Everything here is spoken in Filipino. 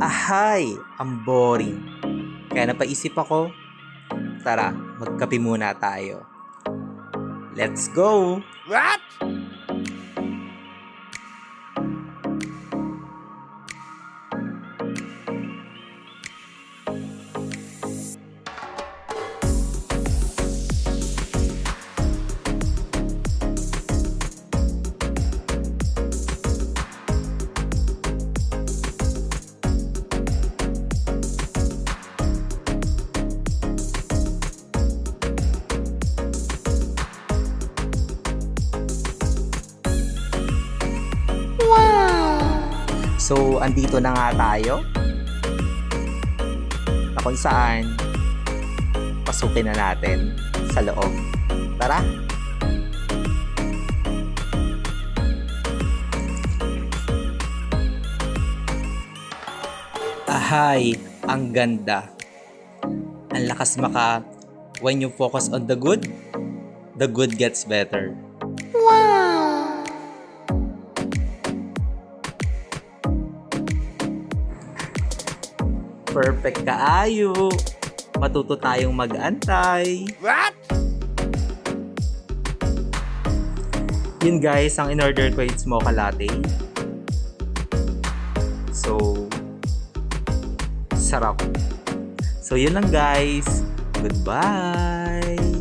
Ahay! Ang boring. Kaya napaisip ako, tara, magkape muna tayo. Let's go! What? So, andito na nga tayo. Na kung saan, pasukin na natin sa loob. Tara! Ahay! Ang ganda! Ang lakas when you focus on the good gets better. Perfect kaayo. Matuto tayong mag-antay. What? Yun guys, ang in-order ko is mocha latte. So, sarap. So, yun lang guys. Goodbye!